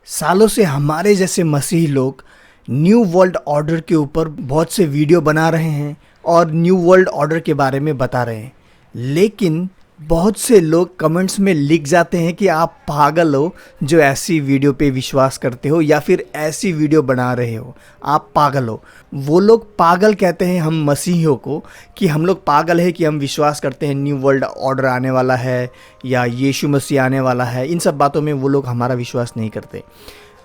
सालों से हमारे जैसे मसीही लोग न्यू वर्ल्ड ऑर्डर के ऊपर बहुत से वीडियो बना रहे हैं और न्यू वर्ल्ड ऑर्डर के बारे में बता रहे हैं, लेकिन बहुत से लोग कमेंट्स में लिख जाते हैं कि आप पागल हो जो ऐसी वीडियो पे विश्वास करते हो या फिर ऐसी वीडियो बना रहे हो, आप पागल हो। वो लोग पागल कहते हैं हम मसीहियों को कि हम लोग पागल है कि हम विश्वास करते हैं न्यू वर्ल्ड ऑर्डर आने वाला है या यीशु मसीह आने वाला है। इन सब बातों में वो लोग हमारा विश्वास नहीं करते।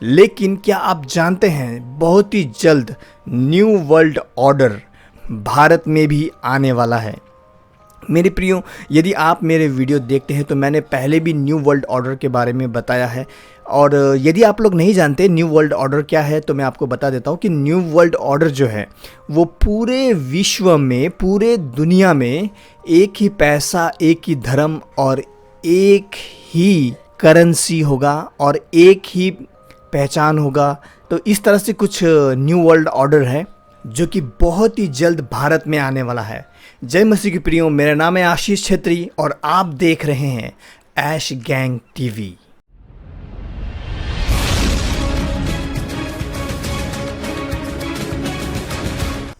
लेकिन क्या आप जानते हैं बहुत ही जल्द न्यू वर्ल्ड ऑर्डर भारत में भी आने वाला है। मेरे प्रियो, यदि आप मेरे वीडियो देखते हैं तो मैंने पहले भी न्यू वर्ल्ड ऑर्डर के बारे में बताया है, और यदि आप लोग नहीं जानते न्यू वर्ल्ड ऑर्डर क्या है तो मैं आपको बता देता हूँ कि न्यू वर्ल्ड ऑर्डर जो है वो पूरे विश्व में, पूरे दुनिया में एक ही पैसा, एक ही धर्म और एक ही करेंसी होगा और एक ही पहचान होगा। तो इस तरह से कुछ न्यू वर्ल्ड ऑर्डर है जो कि बहुत ही जल्द भारत में आने वाला है। जय मसीह के प्रियो, मेरा नाम है आशीष छेत्री और आप देख रहे हैं ऐश गैंग टीवी।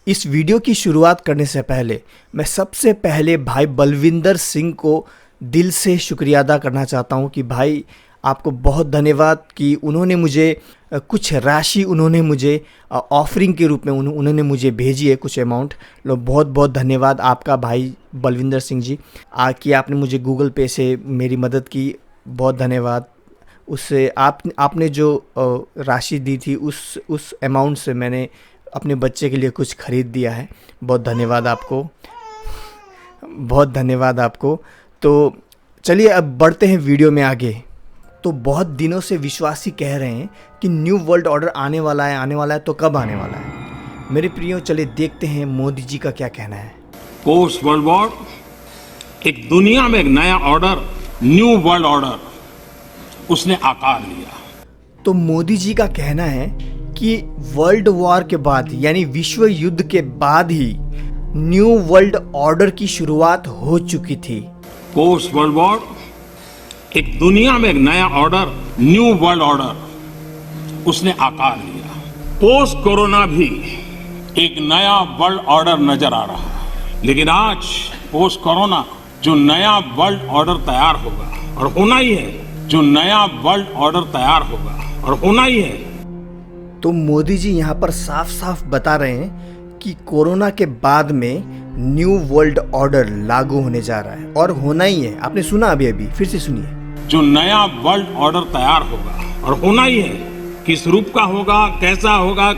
इस वीडियो की शुरुआत करने से पहले मैं सबसे पहले भाई बलविंदर सिंह को दिल से शुक्रिया अदा करना चाहता हूं कि भाई आपको बहुत धन्यवाद कि उन्होंने मुझे कुछ राशि ऑफरिंग के रूप में उन्होंने मुझे भेजी है, कुछ अमाउंट। लो, बहुत बहुत धन्यवाद आपका भाई बलविंदर सिंह जी कि आपने मुझे गूगल पे से मेरी मदद की। बहुत धन्यवाद। उससे आपने जो राशि दी थी उस अमाउंट से मैंने अपने बच्चे के लिए कुछ ख़रीद दिया है। बहुत धन्यवाद आपको, बहुत धन्यवाद आपको। तो चलिए अब बढ़ते हैं वीडियो में आगे। तो बहुत दिनों से विश्वासी कह रहे हैं कि न्यू वर्ल्ड ऑर्डर आने वाला है, तो कब आने वाला है? मेरे प्रियो, चलिए देखते हैं मोदी जी का क्या कहना है। पोस्ट वर्ल्ड वॉर एक दुनिया में एक नया ऑर्डर, न्यू वर्ल्ड ऑर्डर उसने आकार लिया। तो मोदी जी का कहना है कि वर्ल्ड वॉर के बाद यानी विश्व युद्ध के बाद ही न्यू वर्ल्ड ऑर्डर की शुरुआत हो चुकी थी। पोस्ट वर्ल्ड वॉर एक दुनिया में एक नया ऑर्डर, न्यू वर्ल्ड ऑर्डर उसने आकार लिया। पोस्ट कोरोना भी एक नया वर्ल्ड ऑर्डर नजर आ रहा है, लेकिन आज पोस्ट कोरोना जो नया वर्ल्ड ऑर्डर तैयार होगा और होना ही है, जो नया वर्ल्ड ऑर्डर तैयार होगा और होना ही है। तो मोदी जी यहाँ पर साफ साफ बता रहे हैं कि कोरोना के बाद में न्यू वर्ल्ड ऑर्डर लागू होने जा रहा है और होना ही है। आपने सुना अभी फिर से सुनिए। जो नया वर्ल्ड ऑर्डर तैयार होगा और होना ही है, किस रूप का होगा, कैसा होगा,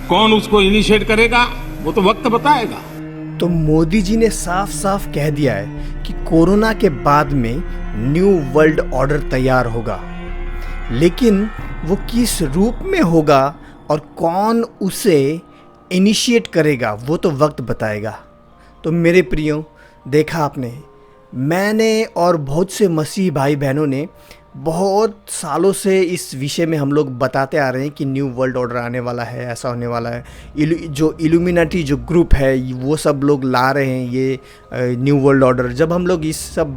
कौन उसको इनिशिएट करेगा, वो तो वक्त बताएगा। तो मोदी जी ने साफ साफ कह दिया है कि कोरोना के बाद में न्यू वर्ल्ड ऑर्डर तैयार होगा, लेकिन वो किस रूप में होगा और कौन उसे इनिशिएट करेगा वो तो वक्त बताएगा। तो मेरे प्रियो, देखा आपने, मैंने और बहुत से मसीह भाई बहनों ने बहुत सालों से इस विषय में हम लोग बताते आ रहे हैं कि न्यू वर्ल्ड ऑर्डर आने वाला है, ऐसा होने वाला है। जो इल्यूमिनाटी जो ग्रुप है वो सब लोग ला रहे हैं ये न्यू वर्ल्ड ऑर्डर। जब हम लोग इस सब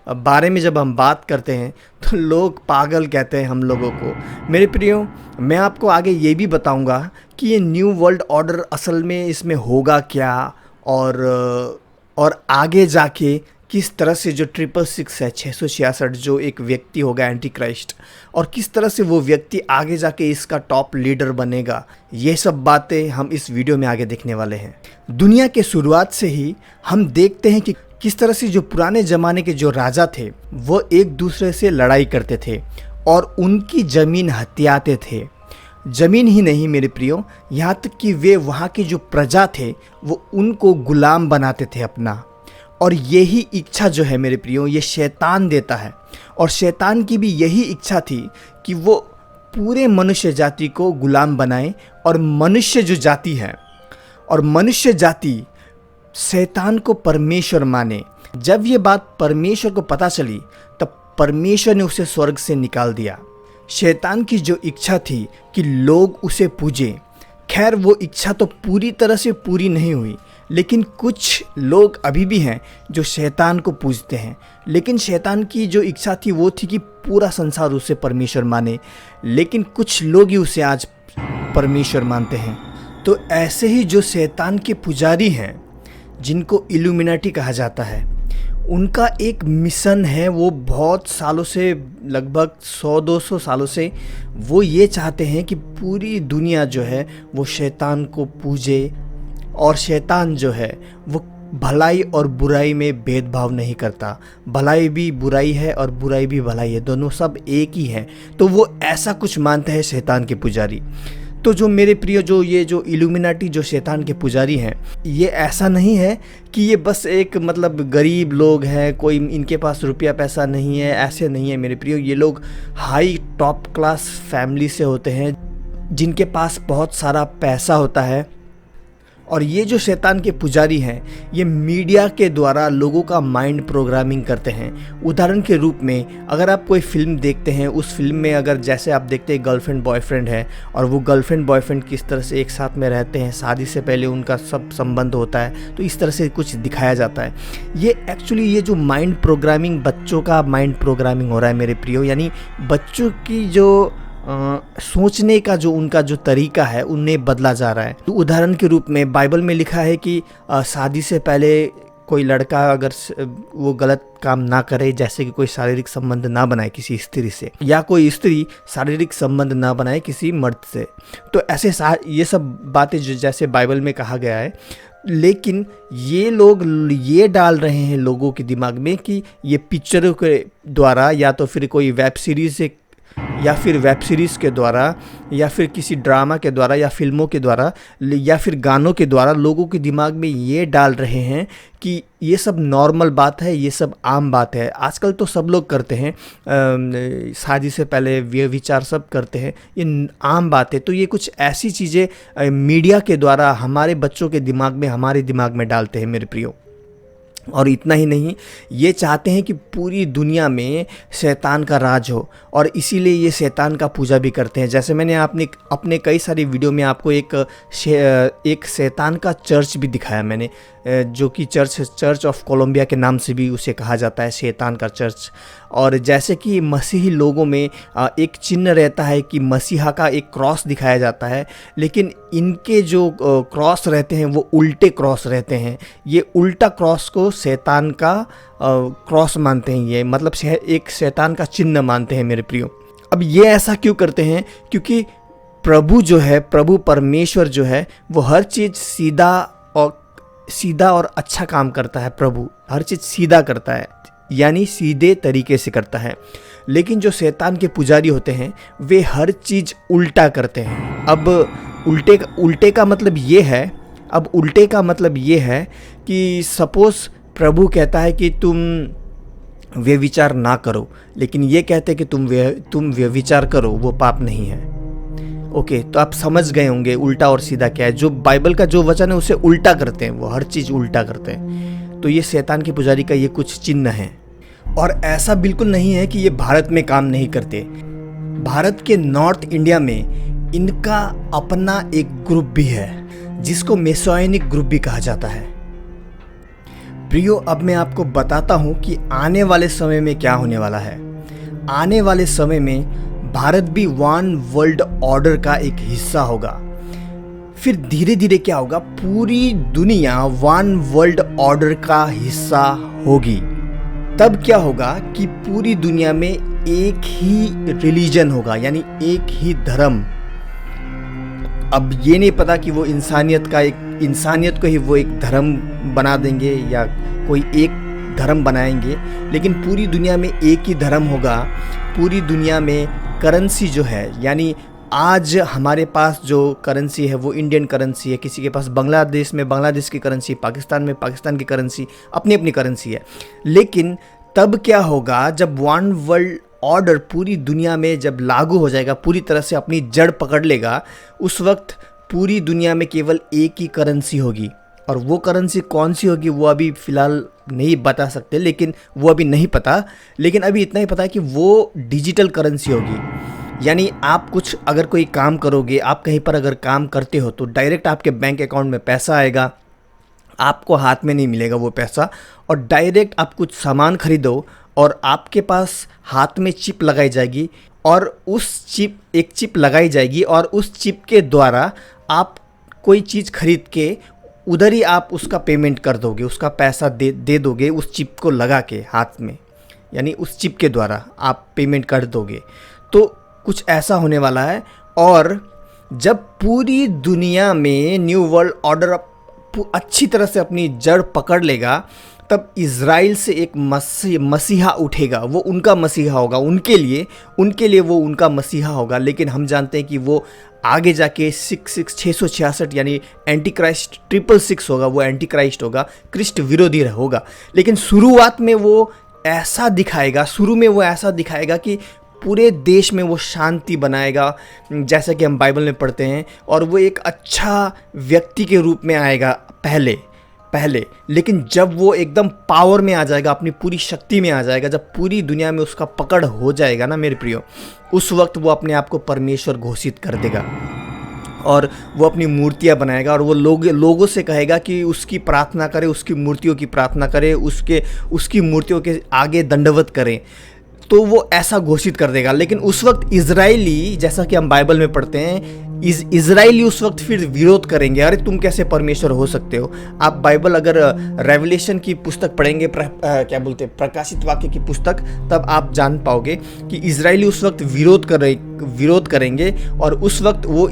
बारे में जब हम बात करते हैं तो लोग पागल कहते हैं हम लोगों को। मेरे प्रियो, मैं आपको आगे ये भी बताऊंगा कि ये न्यू वर्ल्ड ऑर्डर असल में इसमें होगा क्या और आगे जाके किस तरह से जो 666 है, 666 जो एक व्यक्ति होगा एंटी क्राइस्ट, और किस तरह से वो व्यक्ति आगे जाके इसका टॉप लीडर बनेगा, ये सब बातें हम इस वीडियो में आगे देखने वाले हैं। दुनिया के शुरुआत से ही हम देखते हैं कि किस तरह से जो पुराने ज़माने के जो राजा थे वो एक दूसरे से लड़ाई करते थे और उनकी ज़मीन हथियाते थे। ज़मीन ही नहीं मेरे प्रियो, यहाँ तक कि वे वहाँ की जो प्रजा थे वो उनको गुलाम बनाते थे अपना। और यही इच्छा जो है मेरे प्रियो, ये शैतान देता है, और शैतान की भी यही इच्छा थी कि वो पूरे मनुष्य जाति को गुलाम बनाए और मनुष्य जो जाति है और मनुष्य जाति शैतान को परमेश्वर माने। जब ये बात परमेश्वर को पता चली तब परमेश्वर ने उसे स्वर्ग से निकाल दिया। शैतान की जो इच्छा थी कि लोग उसे पूजें। खैर वो इच्छा तो पूरी तरह से पूरी नहीं हुई, लेकिन कुछ लोग अभी भी हैं जो शैतान को पूजते हैं। लेकिन शैतान की जो इच्छा थी वो थी कि पूरा संसार उसे परमेश्वर माने, लेकिन कुछ लोग ही उसे आज परमेश्वर मानते हैं। तो ऐसे ही जो शैतान के पुजारी हैं, जिनको इल्यूमिनाटी कहा जाता है, उनका एक मिशन है। वो बहुत सालों से, लगभग 100-200 सालों से वो ये चाहते हैं कि पूरी दुनिया जो है वो शैतान को पूजे, और शैतान जो है वो भलाई और बुराई में भेदभाव नहीं करता। भलाई भी बुराई है और बुराई भी भलाई है, दोनों सब एक ही हैं। तो वो ऐसा कुछ मानते हैं शैतान के पुजारी। तो जो मेरे प्रिय, जो इल्यूमिनाटी जो शैतान के पुजारी हैं, ये ऐसा नहीं है कि ये बस एक मतलब गरीब लोग हैं, कोई इनके पास रुपया पैसा नहीं है, ऐसे नहीं है मेरे प्रिय। ये लोग हाई टॉप क्लास फैमिली से होते हैं, जिनके पास बहुत सारा पैसा होता है। और ये जो शैतान के पुजारी हैं, ये मीडिया के द्वारा लोगों का माइंड प्रोग्रामिंग करते हैं। उदाहरण के रूप में अगर आप कोई फिल्म देखते हैं, उस फिल्म में अगर जैसे आप देखते हैं गर्लफ्रेंड बॉयफ्रेंड है, और वो गर्लफ्रेंड बॉयफ्रेंड किस तरह से एक साथ में रहते हैं, शादी से पहले उनका सब संबंध होता है, तो इस तरह से कुछ दिखाया जाता है। ये एक्चुअली ये जो माइंड प्रोग्रामिंग, बच्चों का माइंड प्रोग्रामिंग हो रहा है मेरे प्रियो, यानी बच्चों की जो सोचने का जो उनका जो तरीका है उन्हें बदला जा रहा है। तो उदाहरण के रूप में बाइबल में लिखा है कि शादी से पहले कोई लड़का अगर वो गलत काम ना करे, जैसे कि कोई शारीरिक संबंध ना बनाए किसी स्त्री से, या कोई स्त्री शारीरिक संबंध ना बनाए किसी मर्द से, तो ऐसे ये सब बातें जो जैसे बाइबल में कहा गया है। लेकिन ये लोग ये डाल रहे हैं लोगों के दिमाग में कि ये पिक्चरों के द्वारा, या तो फिर कोई वेब सीरीज़ से, या फिर वेब सीरीज़ के द्वारा, या फिर किसी ड्रामा के द्वारा, या फिल्मों के द्वारा, या फिर गानों के द्वारा लोगों के दिमाग में ये डाल रहे हैं कि ये सब नॉर्मल बात है, ये सब आम बात है। आजकल तो सब लोग करते हैं, शादी से पहले व्यभिचार सब करते हैं, ये आम बात है। तो ये कुछ ऐसी चीज़ें मीडिया के द्वारा हमारे बच्चों के दिमाग में, हमारे दिमाग में डालते हैं मेरे प्रियो। और इतना ही नहीं, ये चाहते हैं कि पूरी दुनिया में शैतान का राज हो, और इसीलिए ये शैतान का पूजा भी करते हैं। जैसे मैंने अपने कई सारी वीडियो में आपको एक शैतान का चर्च भी दिखाया मैंने, जो कि चर्च ऑफ कोलंबिया के नाम से भी उसे कहा जाता है, शैतान का चर्च। और जैसे कि मसीही लोगों में एक चिन्ह रहता है कि मसीहा का एक क्रॉस दिखाया जाता है, लेकिन इनके जो क्रॉस रहते हैं वो उल्टे क्रॉस रहते हैं। ये उल्टा क्रॉस को शैतान का क्रॉस मानते हैं, ये मतलब एक शैतान का चिन्ह मानते हैं मेरे प्रियो। अब ये ऐसा क्यों करते हैं? क्योंकि प्रभु जो है, प्रभु परमेश्वर जो है, वो हर चीज़ सीधा और अच्छा काम करता है। प्रभु हर चीज़ सीधा करता है, यानी सीधे तरीके से करता है। लेकिन जो शैतान के पुजारी होते हैं वे हर चीज़ उल्टा करते हैं। अब उल्टे का मतलब ये है, कि सपोज़ प्रभु कहता है कि तुम व्यभिचार ना करो, लेकिन ये कहते हैं कि तुम व्यभिचार करो, वो पाप नहीं है। ओके, तो आप समझ गए होंगे उल्टा और सीधा क्या है। जो बाइबल का जो वचन है उसे उल्टा करते हैं, वो हर चीज़ उल्टा करते हैं। तो ये शैतान के पुजारी का ये कुछ चिन्ह है। और ऐसा बिल्कुल नहीं है कि ये भारत में काम नहीं करते। भारत के नॉर्थ इंडिया में इनका अपना एक ग्रुप भी है, जिसको मेसोनिक ग्रुप भी कहा जाता है। प्रियो, अब मैं आपको बताता हूँ कि आने वाले समय में क्या होने वाला है। आने वाले समय में भारत भी वन वर्ल्ड ऑर्डर का एक हिस्सा होगा। फिर धीरे धीरे क्या होगा, पूरी दुनिया वन वर्ल्ड ऑर्डर का हिस्सा होगी। तब क्या होगा कि पूरी दुनिया में एक ही रिलीजन होगा, यानी एक ही धर्म। अब ये नहीं पता कि वो इंसानियत को ही वो एक धर्म बना देंगे या कोई एक धर्म बनाएंगे, लेकिन पूरी दुनिया में एक ही धर्म होगा। पूरी दुनिया में करेंसी जो है, यानी आज हमारे पास जो करेंसी है वो इंडियन करेंसी है, किसी के पास बांग्लादेश में बांग्लादेश की करेंसी, पाकिस्तान में पाकिस्तान की करेंसी, अपनी अपनी करेंसी है। लेकिन तब क्या होगा, जब वन वर्ल्ड ऑर्डर पूरी दुनिया में जब लागू हो जाएगा, पूरी तरह से अपनी जड़ पकड़ लेगा, उस वक्त पूरी दुनिया में केवल एक ही करेंसी होगी। और वो करेंसी कौन सी होगी वो अभी फ़िलहाल नहीं बता सकते, लेकिन वो अभी नहीं पता। लेकिन अभी इतना ही पता है कि वो डिजिटल करेंसी होगी। यानी आप कुछ अगर कोई काम करोगे, आप कहीं पर अगर काम करते हो तो डायरेक्ट आपके बैंक अकाउंट में पैसा आएगा, आपको हाथ में नहीं मिलेगा वो पैसा, और डायरेक्ट आप कुछ सामान खरीदो और आपके पास हाथ में चिप लगाई जाएगी, और एक चिप लगाई जाएगी और उस चिप के द्वारा आप कोई चीज़ खरीद के उधर ही आप उसका पेमेंट कर दोगे, उसका पैसा दे दोगे उस चिप को लगा के हाथ में, यानी उस चिप के द्वारा आप पेमेंट कर दोगे। तो कुछ ऐसा होने वाला है। और जब पूरी दुनिया में न्यू वर्ल्ड ऑर्डर अच्छी तरह से अपनी जड़ पकड़ लेगा, तब इज़राइल से एक मसीहा उठेगा, वो उनका मसीहा होगा, उनके लिए वो उनका मसीहा होगा। लेकिन हम जानते हैं कि वो आगे जाके 666 यानी एंटी क्राइस्ट 666 होगा, वो एंटी क्राइस्ट होगा, क्रिस्ट विरोधी होगा। लेकिन शुरुआत में वो ऐसा दिखाएगा कि पूरे देश में वो शांति बनाएगा, जैसा कि हम बाइबल में पढ़ते हैं, और वो एक अच्छा व्यक्ति के रूप में आएगा पहले। लेकिन जब वो एकदम पावर में आ जाएगा, अपनी पूरी शक्ति में आ जाएगा, जब पूरी दुनिया में उसका पकड़ हो जाएगा ना मेरे प्रियो, उस वक्त वो अपने आप को परमेश्वर घोषित कर देगा और वो अपनी मूर्तियाँ बनाएगा, और वो लोगों से कहेगा कि उसकी प्रार्थना करें, उसकी मूर्तियों की प्रार्थना करें, उसकी मूर्तियों के आगे दंडवत करें। तो वो ऐसा घोषित कर देगा। लेकिन उस वक्त इजराइली, जैसा कि हम बाइबल में पढ़ते हैं, इजराइली उस वक्त फिर विरोध करेंगे, अरे तुम कैसे परमेश्वर हो सकते हो। आप बाइबल अगर रेवलेशन की पुस्तक पढ़ेंगे, प्रकाशित वाक्य की पुस्तक, तब आप जान पाओगे कि इजराइली उस वक्त विरोध करेंगे, और उस वक्त वो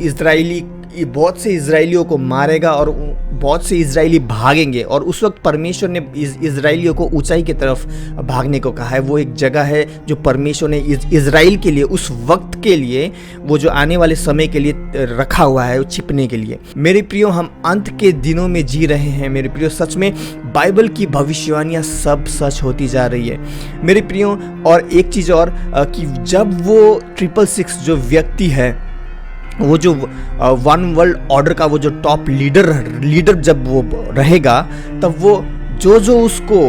बहुत से इजराइलियों को मारेगा और बहुत से इजराइली भागेंगे। और उस वक्त परमेश्वर ने इजराइलियों को ऊंचाई की तरफ भागने को कहा है। वो एक जगह है जो परमेश्वर ने इजराइल के लिए, उस वक्त के लिए, वो जो आने वाले समय के लिए रखा हुआ है, वो छिपने के लिए। मेरे प्रियो, हम अंत के दिनों में जी रहे हैं मेरे प्रियो। सच में बाइबल की भविष्यवाणियाँ सब सच होती जा रही है मेरे प्रियो। और एक चीज़ और कि जब वो 666 जो व्यक्ति है, वो जो वन वर्ल्ड ऑर्डर का वो जो टॉप लीडर जब वो रहेगा, तब वो जो उसको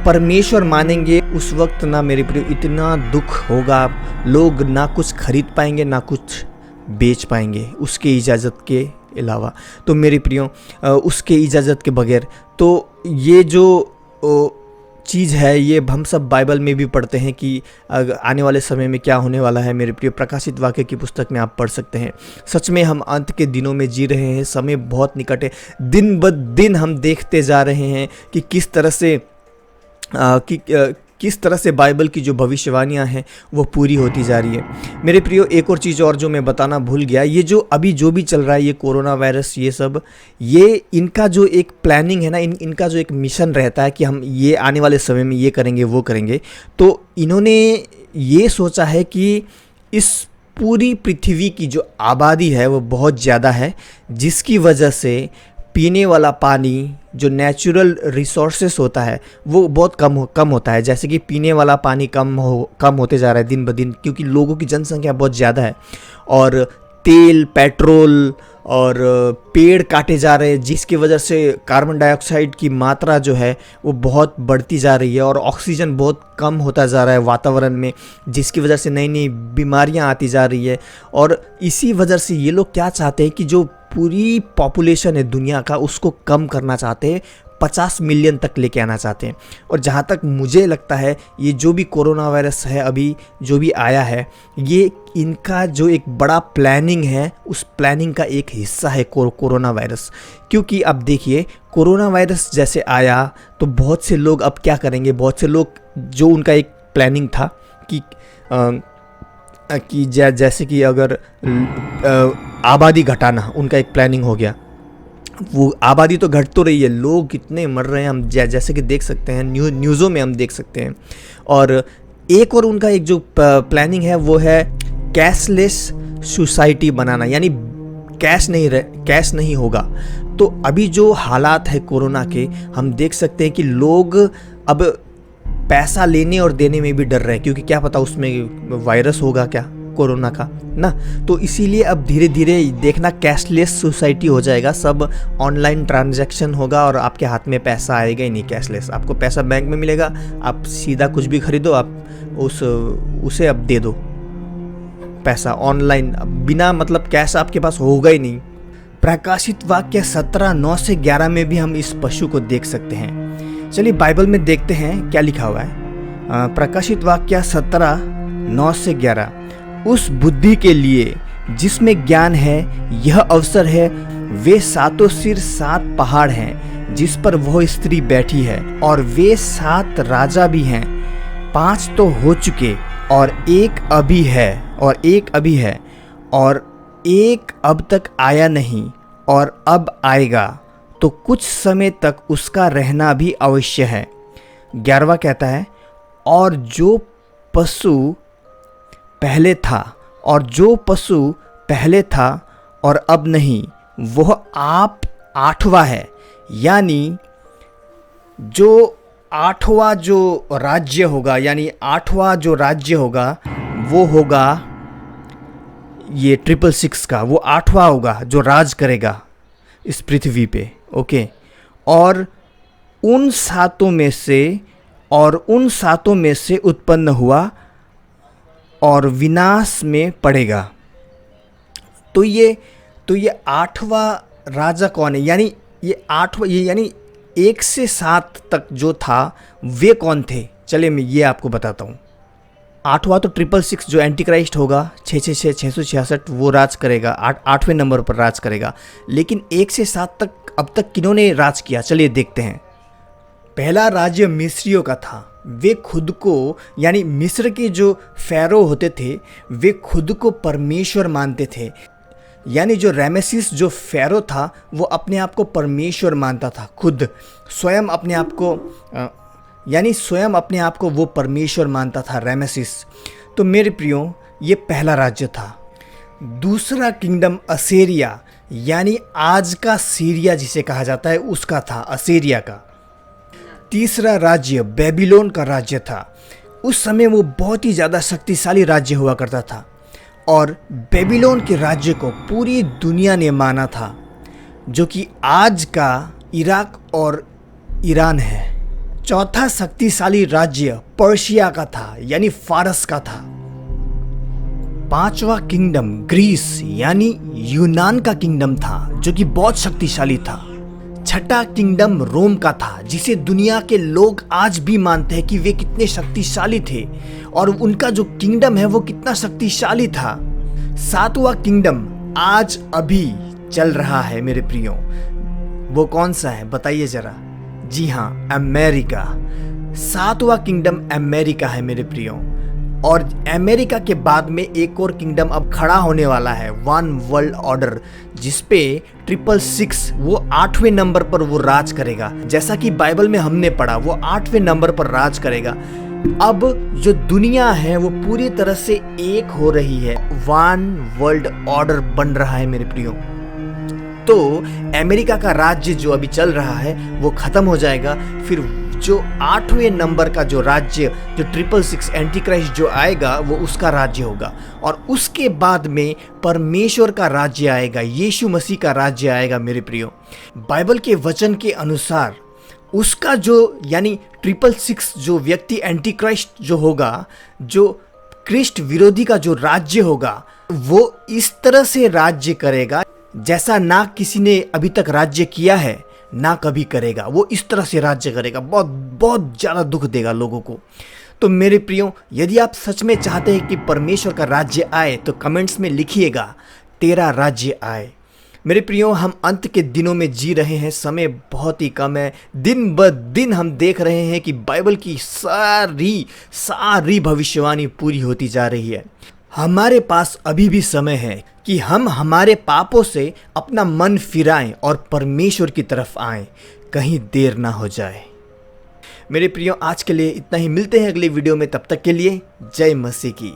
परमेश्वर मानेंगे, उस वक्त ना मेरे प्रियो इतना दुख होगा, लोग ना कुछ खरीद पाएंगे ना कुछ बेच पाएंगे उसके इजाज़त के अलावा। तो मेरे प्रियो, उसके इजाज़त के बगैर, तो ये जो चीज़ है, ये हम सब बाइबल में भी पढ़ते हैं कि आने वाले समय में क्या होने वाला है मेरे प्रिय। प्रकाशित वाक्य की पुस्तक में आप पढ़ सकते हैं। सच में हम अंत के दिनों में जी रहे हैं, समय बहुत निकट है। दिन ब दिन हम देखते जा रहे हैं कि किस तरह से बाइबल की जो भविष्यवाणियाँ हैं वो पूरी होती जा रही है मेरे प्रियो। एक और चीज़ और जो मैं बताना भूल गया, ये जो अभी जो भी चल रहा है, ये कोरोना वायरस, ये सब, ये इनका जो एक प्लानिंग है ना, इनका जो एक मिशन रहता है कि हम ये आने वाले समय में ये करेंगे वो करेंगे। तो इन्होंने ये सोचा है कि इस पूरी पृथ्वी की जो आबादी है वो बहुत ज़्यादा है, जिसकी वजह से पीने वाला पानी, जो नेचुरल रिसोर्सेस होता है, वो बहुत कम होता है। जैसे कि पीने वाला पानी कम होते जा रहा है दिन ब दिन, क्योंकि लोगों की जनसंख्या बहुत ज़्यादा है, और तेल, पेट्रोल और पेड़ काटे जा रहे हैं, जिसकी वजह से कार्बन डाइऑक्साइड की मात्रा जो है वो बहुत बढ़ती जा रही है, और ऑक्सीजन बहुत कम होता जा रहा है वातावरण में, जिसकी वजह से नई नई बीमारियां आती जा रही है। और इसी वजह से ये लोग क्या चाहते हैं कि जो पूरी पॉपुलेशन है दुनिया का, उसको कम करना चाहते हैं, 50 मिलियन तक लेके आना चाहते हैं। और जहाँ तक मुझे लगता है, ये जो भी कोरोना वायरस है अभी जो भी आया है, ये इनका जो एक बड़ा प्लानिंग है, उस प्लानिंग का एक हिस्सा है कोरोना वायरस। क्योंकि अब देखिए, कोरोना वायरस जैसे आया तो बहुत से लोग अब क्या करेंगे, बहुत से लोग जो उनका एक प्लानिंग था कि जैसे कि अगर आबादी घटाना, उनका एक प्लानिंग हो गया, वो आबादी तो घट तो रही है, लोग कितने मर रहे हैं, हम जैसे कि देख सकते हैं, न्यूज़ों में हम देख सकते हैं। और एक और उनका एक जो प्लानिंग है वो है कैशलेस सोसाइटी बनाना, यानी कैश नहीं होगा। तो अभी जो हालात है कोरोना के, हम देख सकते हैं कि लोग अब पैसा लेने और देने में भी डर रहे हैं, क्योंकि क्या पता उसमें वायरस होगा क्या, कोरोना का ना। तो इसीलिए अब धीरे धीरे देखना कैशलेस सोसाइटी हो जाएगा, सब ऑनलाइन ट्रांजैक्शन होगा और आपके हाथ में पैसा आएगा ही नहीं कैशलेस। आपको पैसा बैंक में मिलेगा, आप सीधा कुछ भी खरीदो, आप उसे अब दे दो। पैसा ऑनलाइन, बिना मतलब कैश आपके पास होगा ही नहीं। प्रकाशित वाक्य 17:9 से 11 में भी हम इस पशु को देख सकते हैं। चलिए बाइबल में देखते हैं क्या लिखा हुआ है। प्रकाशित वाक्य 17:9 से 11। उस बुद्धि के लिए जिसमें ज्ञान है यह अवसर है, वे सातों सिर 7 पहाड़ हैं जिस पर वह स्त्री बैठी है, और वे 7 राजा भी हैं। 5 तो हो चुके और एक अभी है, और एक अब तक आया नहीं और अब आएगा, तो कुछ समय तक उसका रहना भी अवश्य है। 11वां कहता है, और जो पशु पहले था और अब नहीं, वह आप 8वां है, यानी जो 8वां जो राज्य होगा, वो होगा ये 666 का, वो 8वां होगा जो राज करेगा इस पृथ्वी पे। ओके, और उन सातों में से उत्पन्न हुआ और विनाश में पड़ेगा। तो ये 8वां राजा कौन है? यानी यानी 1 से 7 तक जो था वे कौन थे? चलिए मैं ये आपको बताता हूँ। 8वां तो 666 जो एंटी क्राइस्ट होगा, 666 वो राज करेगा, 8वें नंबर पर राज करेगा। लेकिन 1 से 7 तक अब तक किन्होंने राज किया? चलिए देखते हैं। पहला राज्य मिस्रियों का था। वे खुद को, यानी मिस्र के जो फ़ैरो होते थे, वे खुद को परमेश्वर मानते थे। यानी जो रमेसिस जो फ़ैरो था वो अपने आप को परमेश्वर मानता था, खुद स्वयं अपने आप को वो परमेश्वर मानता था, रमेसिस। तो मेरे प्रियो, ये पहला राज्य था। दूसरा किंगडम असीरिया, यानी आज का सीरिया जिसे कहा जाता है, उसका था, असीरिया का। तीसरा राज्य बेबीलोन का राज्य था। उस समय वो बहुत ही ज़्यादा शक्तिशाली राज्य हुआ करता था, और बेबीलोन के राज्य को पूरी दुनिया ने माना था, जो कि आज का इराक और ईरान है। चौथा शक्तिशाली राज्य पर्शिया का था, यानी फारस का था। 5वां किंगडम ग्रीस यानी यूनान का किंगडम था, जो कि बहुत शक्तिशाली था। 6ठा किंगडम रोम का था, जिसे दुनिया के लोग आज भी मानते हैं कि वे कितने शक्तिशाली थे और उनका जो किंगडम है वो कितना शक्तिशाली था। 7वां किंगडम आज अभी चल रहा है मेरे प्रियो, वो कौन सा है बताइए जरा? जी हाँ, अमेरिका। 7वां किंगडम अमेरिका है मेरे प्रियो, और अमेरिका के बाद में एक और किंगडम अब खड़ा होने वाला है, वन वर्ल्ड ऑर्डर, जिसपे 666 वो 8वें नंबर पर वो राज करेगा। जैसा कि बाइबल में हमने पढ़ा, वो 8वें नंबर पर राज करेगा। अब जो दुनिया है वो पूरी तरह से एक हो रही है, वन वर्ल्ड ऑर्डर बन रहा है मेरे प्रियो। तो अमेरिका का राज्य जो अभी चल रहा है वो खत्म हो जाएगा। फिर जो 8वें नंबर का जो राज्य, जो 666 एंटी क्राइस्ट जो आएगा, वो उसका राज्य होगा। और उसके बाद में परमेश्वर का राज्य आएगा, यीशु मसीह का राज्य आएगा मेरे प्रियो। बाइबल के वचन के अनुसार उसका जो, यानी 666 जो व्यक्ति एंटी क्राइस्ट जो होगा, जो क्रिस्ट विरोधी का जो राज्य होगा, वो इस तरह से राज्य करेगा जैसा ना किसी ने अभी तक राज्य किया है, ना कभी करेगा। वो इस तरह से राज्य करेगा, बहुत बहुत ज़्यादा दुख देगा लोगों को। तो मेरे प्रियो, यदि आप सच में चाहते हैं कि परमेश्वर का राज्य आए, तो कमेंट्स में लिखिएगा, तेरा राज्य आए। मेरे प्रियो, हम अंत के दिनों में जी रहे हैं, समय बहुत ही कम है। दिन ब दिन हम देख रहे हैं कि बाइबल की सारी भविष्यवाणी पूरी होती जा रही है। हमारे पास अभी भी समय है कि हम हमारे पापों से अपना मन फिराएं और परमेश्वर की तरफ आएं, कहीं देर ना हो जाए। मेरे प्रियो, आज के लिए इतना ही। मिलते हैं अगली वीडियो में, तब तक के लिए जय मसीह की।